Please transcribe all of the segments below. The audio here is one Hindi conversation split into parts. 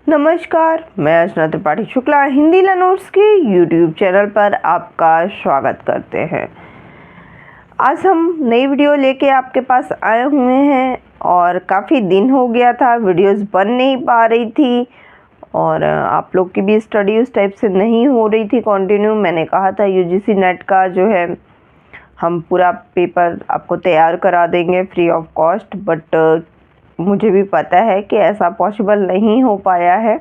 नमस्कार, मैं अर्चना त्रिपाठी शुक्ला हिंदी लर्नर्स के यूट्यूब चैनल पर आपका स्वागत करते हैं। आज हम नई वीडियो लेके आपके पास आए हुए हैं और काफ़ी दिन हो गया था, वीडियोस बन नहीं पा रही थी और आप लोग की भी स्टडी उस टाइप से नहीं हो रही थी कंटिन्यू। मैंने कहा था यूजीसी नेट का जो है हम पूरा पेपर आपको तैयार करा देंगे फ्री ऑफ कॉस्ट, बट मुझे भी पता है कि ऐसा पॉसिबल नहीं हो पाया है।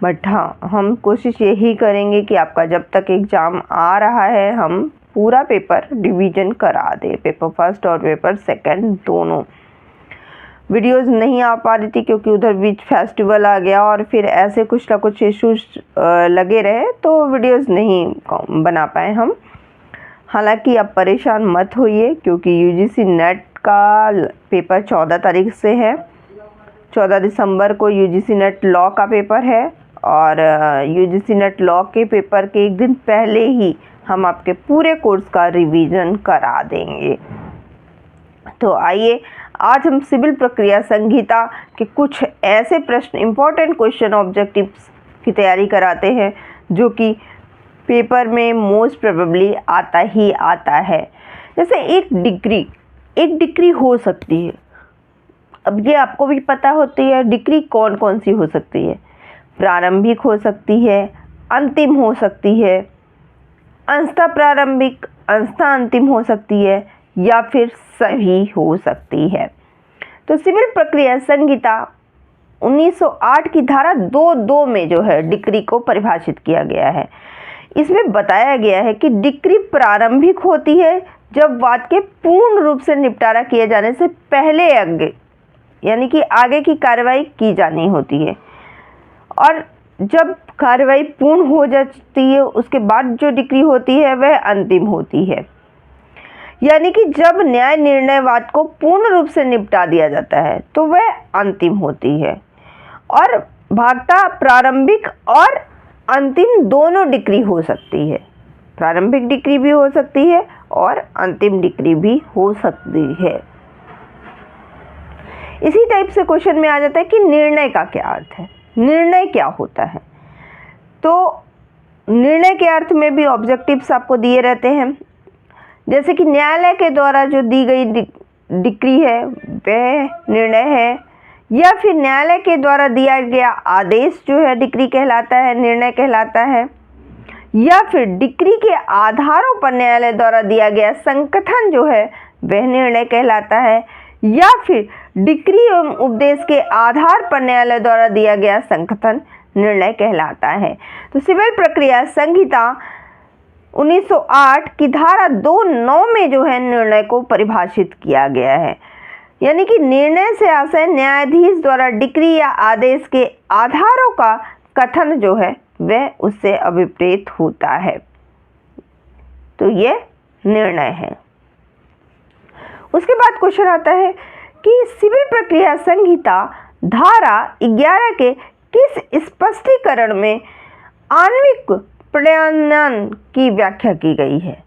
बट हाँ, हम कोशिश यही करेंगे कि आपका जब तक एग्ज़ाम आ रहा है हम पूरा पेपर रिवीजन करा दें, पेपर फर्स्ट और पेपर सेकंड दोनों। वीडियोस नहीं आ पा रही थी क्योंकि उधर बीच फेस्टिवल आ गया और फिर ऐसे कुछ ना कुछ इश्यूज लगे रहे तो वीडियोस नहीं बना पाए हम। हालांकि आप परेशान मत होइए क्योंकि यूजीसी नेट का पेपर 14 तारीख से है। 14 दिसंबर को यूजीसी नेट लॉ का पेपर है और यूजीसी नेट लॉ के पेपर के एक दिन पहले ही हम आपके पूरे कोर्स का रिवीजन करा देंगे। तो आइए आज हम सिविल प्रक्रिया संहिता के कुछ ऐसे प्रश्न, इम्पोर्टेंट क्वेश्चन ऑब्जेक्टिव्स की तैयारी कराते हैं जो कि पेपर में मोस्ट प्रोबेबली आता ही आता है। जैसे एक डिग्री हो सकती है। अब ये आपको भी पता होती है डिग्री कौन कौन सी हो सकती है। प्रारंभिक हो सकती है, अंतिम हो सकती है, अंशतः प्रारंभिक अंशतः अंतिम हो सकती है या फिर सही हो सकती है। तो सिविल प्रक्रिया संहिता 1908 की धारा 2(2) में जो है डिग्री को परिभाषित किया गया है। इसमें बताया गया है कि डिग्री प्रारंभिक होती है जब वाद के पूर्ण रूप से निपटारा किए जाने से पहले आगे यानी कि आगे की कार्रवाई की जानी होती है, और जब कार्रवाई पूर्ण हो जाती है उसके बाद जो डिग्री होती है वह अंतिम होती है। यानी कि जब न्याय निर्णय वाद को पूर्ण रूप से निपटा दिया जाता है तो वह अंतिम होती है। और भागता प्रारंभिक और अंतिम दोनों डिग्री हो सकती है। प्रारंभिक डिग्री भी हो सकती है और अंतिम डिग्री भी हो सकती है। इसी टाइप से क्वेश्चन में आ जाता है कि निर्णय का क्या अर्थ है, निर्णय क्या होता है। तो निर्णय के अर्थ में भी ऑब्जेक्टिव्स आपको दिए रहते हैं। जैसे कि न्यायालय के द्वारा जो दी गई डिग्री है वह निर्णय है, या फिर न्यायालय के द्वारा दिया गया आदेश जो है डिग्री कहलाता है, निर्णय कहलाता है, या फिर डिग्री के आधारों पर न्यायालय द्वारा दिया गया संकथन जो है वह निर्णय कहलाता है, या फिर डिग्री एवं उपदेश के आधार पर न्यायालय द्वारा दिया गया संकथन निर्णय कहलाता है। तो सिविल प्रक्रिया संहिता 1908 की धारा 2(9) में जो है निर्णय को परिभाषित किया गया है। यानी कि निर्णय से आशय न्यायाधीश द्वारा डिग्री या आदेश के आधारों का कथन जो है वह उससे अभिप्रेत होता है। तो ये निर्णय है। उसके बाद क्वेश्चन आता है कि सिविल प्रक्रिया संहिता धारा 11 के किस स्पष्टीकरण में आणविक प्रत्यायन की व्याख्या की गई है।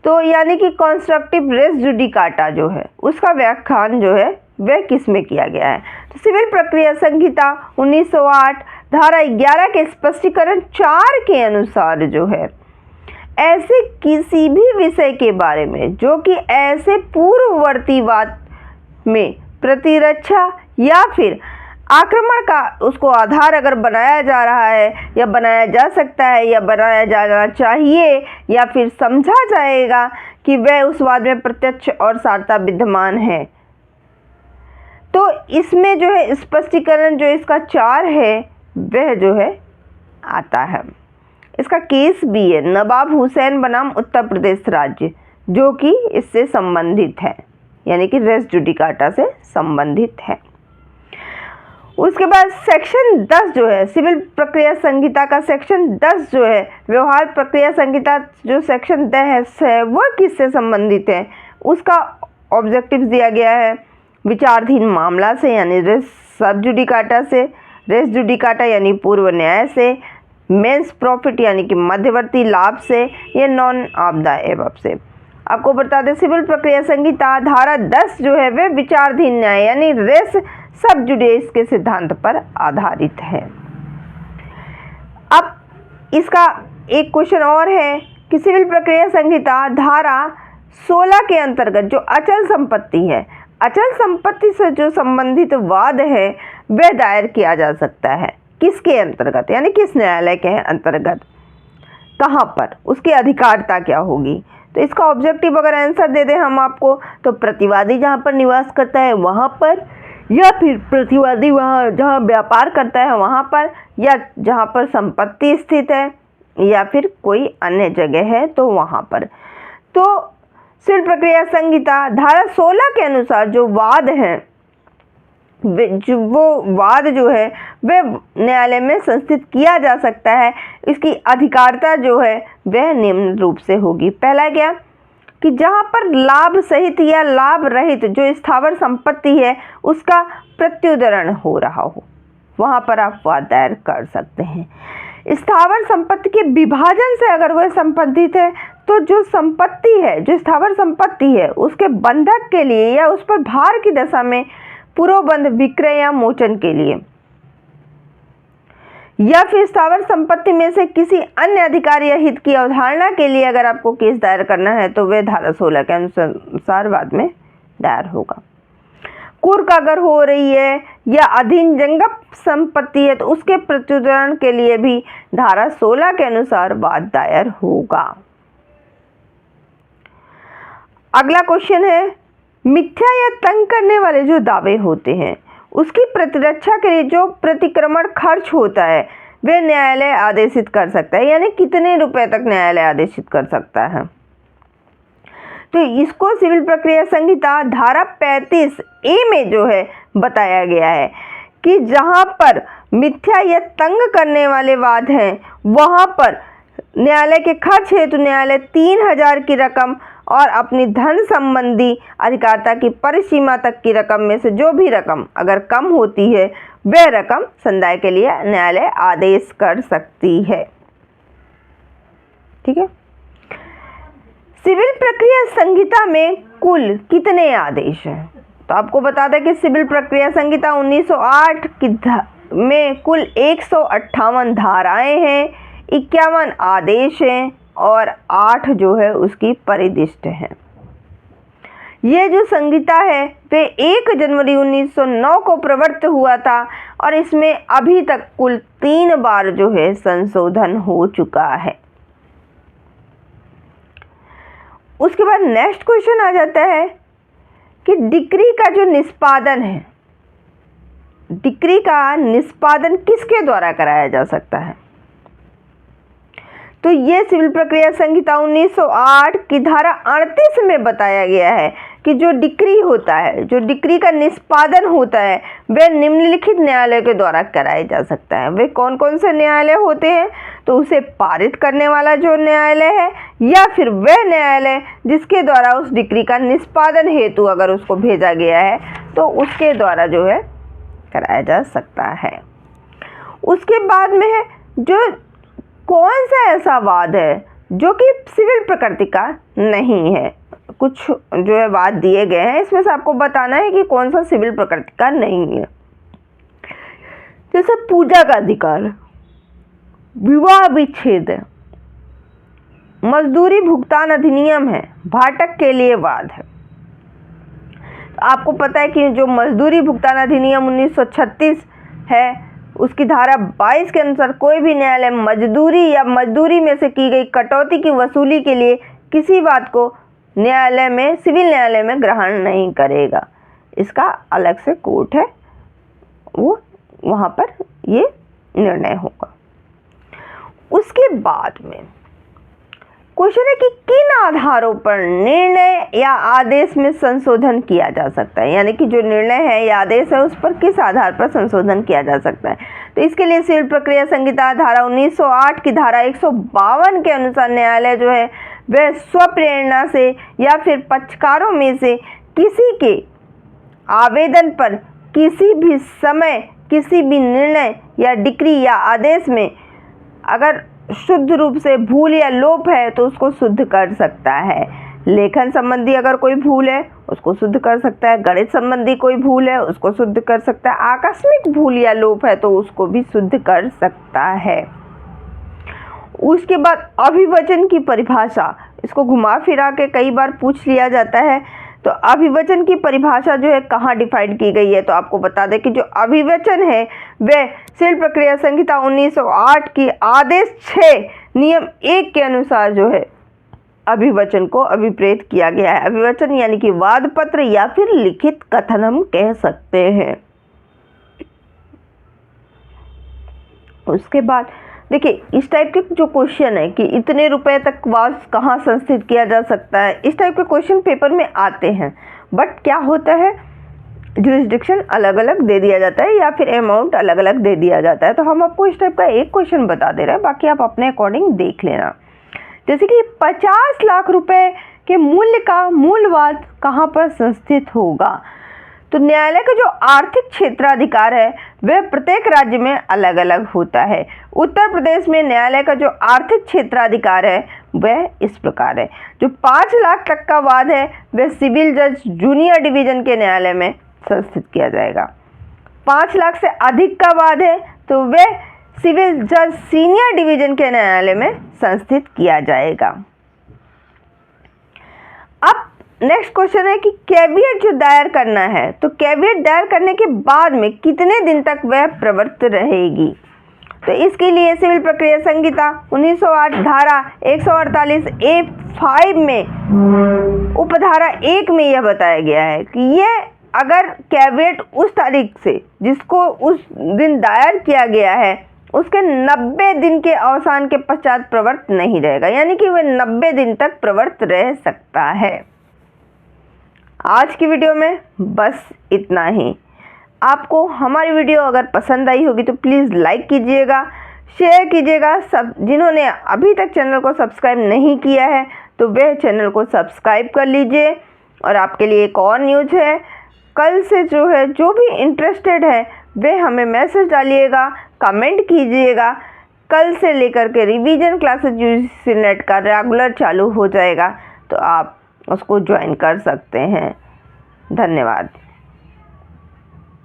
तो यानी कि कंस्ट्रक्टिव रेस जुडिकाटा जो है उसका व्याख्यान जो है वह किस में किया गया है। तो सिविल प्रक्रिया संहिता 1908 धारा 11 के स्पष्टीकरण 4 के अनुसार जो है ऐसे किसी भी विषय के बारे में जो कि ऐसे पूर्ववर्ती वाद में प्रतिरक्षा या फिर आक्रमण का उसको आधार अगर बनाया जा रहा है या बनाया जा सकता है या बनाया जाना चाहिए या फिर समझा जाएगा कि वह उस वाद में प्रत्यक्ष और सारता विद्यमान है, तो इसमें जो है स्पष्टीकरण जो इसका 4 है वह जो है आता है। इसका केस भी है नवाब हुसैन बनाम उत्तर प्रदेश राज्य जो कि इससे संबंधित है, यानी कि रेस जुडिकाटा से संबंधित है। उसके बाद सेक्शन 10 जो है सिविल प्रक्रिया संहिता का सेक्शन 10 जो है व्यवहार प्रक्रिया संहिता जो सेक्शन 10 है वह किससे संबंधित है। उसका ऑब्जेक्टिव दिया गया है विचाराधीन मामला से यानी रेस सब जुडिकाटा से, रेस जुडिकाटा यानी पूर्व न्याय से, मेंस प्रॉफिट यानी कि मध्यवर्ती लाभ से, या नॉन ऑफ द एबव से। आपको बता दें सिविल प्रक्रिया संहिता धारा 10 जो है वह विचाराधीन न्याय यानी रेस सब जुडिस के सिद्धांत पर आधारित है। अब इसका एक क्वेश्चन और है कि सिविल प्रक्रिया संहिता धारा 16 के अंतर्गत जो अचल संपत्ति है, अचल संपत्ति से जो संबंधित वाद है वह दायर किया जा सकता है। किसके अंतर्गत, यानी किस न्यायालय के अंतर्गत, कहाँ पर, उसकी अधिकारिता क्या होगी। तो इसका ऑब्जेक्टिव अगर आंसर दे दें हम आपको, तो प्रतिवादी जहाँ पर निवास करता है वहाँ पर, या फिर प्रतिवादी वहाँ जहाँ व्यापार करता है वहाँ पर, या जहाँ पर संपत्ति स्थित है, या फिर कोई अन्य जगह है तो वहाँ पर। तो सिविल प्रक्रिया संहिता धारा 16 के अनुसार जो वाद हैं, वो वाद जो है वह न्यायालय में संस्थित किया जा सकता है। इसकी अधिकारिता जो है वह निम्न रूप से होगी। पहला क्या कि जहाँ पर लाभ सहित या लाभ रहित जो स्थावर संपत्ति है उसका प्रत्युदरण हो रहा हो, वहाँ पर आप वाद दायर कर सकते हैं। स्थावर संपत्ति के विभाजन से अगर वह संबंधित है तो जो संपत्ति है, जो स्थावर संपत्ति है, उसके बंधक के लिए या उस पर भार की दशा में पूर्वबंध विक्रय या मोचन के लिए, या फिर स्थावर संपत्ति में से किसी अन्य अधिकार या हित की अवधारणा के लिए अगर आपको केस दायर करना है तो वह धारा 16 के अनुसार बाद में दायर होगा। कुर्क अगर हो रही है या अधीन जंगम संपत्ति है तो उसके प्रत्युदरण के लिए भी धारा 16 के अनुसार वाद दायर होगा। अगला क्वेश्चन है, मिथ्या या तंग करने वाले जो दावे होते हैं उसकी प्रतिरक्षा के लिए जो प्रतिक्रमण खर्च होता है वह न्यायालय आदेशित कर सकता है, यानी कितने रुपए तक न्यायालय आदेशित कर सकता है। तो इसको सिविल प्रक्रिया संहिता धारा 35A में जो है बताया गया है कि जहां पर मिथ्या या तंग करने वाले वाद हैं वहां पर न्यायालय के खर्च हेतु न्यायालय 3000 की रकम और अपनी धन संबंधी अधिकारिता की परिसीमा तक की रकम में से जो भी रकम अगर कम होती है वह रकम संदाय के लिए न्यायालय आदेश कर सकती है। ठीक है। सिविल प्रक्रिया संहिता में कुल कितने आदेश हैं? तो आपको बता दें कि सिविल प्रक्रिया संहिता 1908 में कुल 158 धाराएं हैं, 51 आदेश हैं और 8 जो है उसकी परिदिष्ट है। ये जो संहिता है वे 1 जनवरी 1909 को प्रवर्तित हुआ था और इसमें अभी तक कुल 3 बार जो है संशोधन हो चुका है। उसके बाद नेक्स्ट क्वेश्चन आ जाता है कि डिक्री का जो निष्पादन है, डिक्री का निष्पादन किसके द्वारा कराया जा सकता है? तो ये सिविल प्रक्रिया संहिता 1908 की धारा 38 में बताया गया है कि जो डिक्री होता है, जो डिक्री का निष्पादन होता है वह निम्नलिखित न्यायालय के द्वारा कराया जा सकता है। वे कौन कौन से न्यायालय होते हैं? तो उसे पारित करने वाला जो न्यायालय है या फिर वह न्यायालय जिसके द्वारा उस डिक्री का निष्पादन हेतु अगर उसको भेजा गया है तो उसके द्वारा जो है कराया जा सकता है। उसके बाद में है जो कौन सा ऐसा वाद है जो कि सिविल प्रकृति का नहीं है। कुछ जो है वाद दिए गए हैं, इसमें से आपको बताना है कि कौन सा सिविल प्रकृति का नहीं है। जैसे पूजा का अधिकार, विवाह विच्छेद, मजदूरी भुगतान अधिनियम है, भाटक के लिए वाद है। तो आपको पता है कि जो मजदूरी भुगतान अधिनियम 1936 है उसकी धारा 22 के अनुसार कोई भी न्यायालय मजदूरी या मजदूरी में से की गई कटौती की वसूली के लिए किसी बात को न्यायालय में, सिविल न्यायालय में ग्रहण नहीं करेगा। इसका अलग से कोर्ट है, वो वहाँ पर ये निर्णय होगा। उसके बाद में क्वेश्चन है कि किन आधारों पर निर्णय या आदेश में संशोधन किया जा सकता है, यानी कि जो निर्णय है या आदेश है उस पर किस आधार पर संशोधन किया जा सकता है। तो इसके लिए सिविल प्रक्रिया संहिता धारा 1908 की धारा 152 के अनुसार न्यायालय जो है वह स्वप्रेरणा से या फिर पक्षकारों में से किसी के आवेदन पर किसी भी समय किसी भी निर्णय या डिक्री या आदेश में अगर शुद्ध रूप से भूल या लोप है तो उसको शुद्ध कर सकता है। लेखन संबंधी अगर कोई भूल है उसको शुद्ध कर सकता है, गणित संबंधी कोई भूल है उसको शुद्ध कर सकता है, आकस्मिक भूल या लोप है तो उसको भी शुद्ध कर सकता है। उसके बाद अभिवचन की परिभाषा, इसको घुमा फिरा के कई बार पूछ लिया जाता है। तो अभिवचन की परिभाषा जो है कहाँ डिफाइन की गई है, तो आपको बता दें कि जो अभिवचन है वह सिविल प्रक्रिया संहिता 1908 की आदेश 6 नियम 1 के अनुसार जो है अभिवचन को अभिप्रेत किया गया है। अभिवचन यानी कि वाद पत्र या फिर लिखित कथन हम कह सकते हैं। उसके बाद देखिए इस टाइप के जो क्वेश्चन है कि इतने रुपए तक वास कहाँ संस्थित किया जा सकता है, इस टाइप के क्वेश्चन पेपर में आते हैं। बट क्या होता है, जुरिस्डिक्शन अलग अलग दे दिया जाता है या फिर अमाउंट अलग अलग दे दिया जाता है। तो हम आपको इस टाइप का एक क्वेश्चन बता दे रहे हैं, बाकी आप अपने अकॉर्डिंग देख लेना। जैसे कि 50 लाख रुपए के मूल्य का मूलवाद कहाँ पर संस्थित होगा, तो न्यायालय का जो आर्थिक क्षेत्राधिकार है वह प्रत्येक राज्य में अलग अलग होता है। उत्तर प्रदेश में न्यायालय का जो आर्थिक क्षेत्राधिकार है वह इस प्रकार है। जो 5 लाख तक का वाद है वह सिविल जज जूनियर डिवीजन के न्यायालय में संस्थित किया जाएगा। 5 लाख से अधिक का वाद है तो वह सिविल जज सीनियर डिवीजन के न्यायालय में संस्थित किया जाएगा। अब नेक्स्ट क्वेश्चन है कि कैविएट जो दायर करना है, तो कैविएट दायर करने के बाद में कितने दिन तक वह प्रवृत्त रहेगी। तो इसके लिए सिविल प्रक्रिया संहिता 1908 धारा 148A5 में उपधारा 1 में यह बताया गया है कि यह अगर कैविएट उस तारीख से जिसको उस दिन दायर किया गया है उसके 90 दिन के अवसान के पश्चात प्रवृत्त नहीं रहेगा, यानी कि वह 90 दिन तक प्रवृत्त रह सकता है। आज की वीडियो में बस इतना ही। आपको हमारी वीडियो अगर पसंद आई होगी तो प्लीज़ लाइक कीजिएगा, शेयर कीजिएगा। सब जिन्होंने अभी तक चैनल को सब्सक्राइब नहीं किया है तो वह चैनल को सब्सक्राइब कर लीजिए। और आपके लिए एक और न्यूज़ है, कल से जो भी इंटरेस्टेड है वह हमें मैसेज डालिएगा, कमेंट कीजिएगा। कल से लेकर के रिवीजन क्लासेज यूजीसी नेट का रेगुलर चालू हो जाएगा, तो आप उसको ज्वाइन कर सकते हैं। धन्यवाद।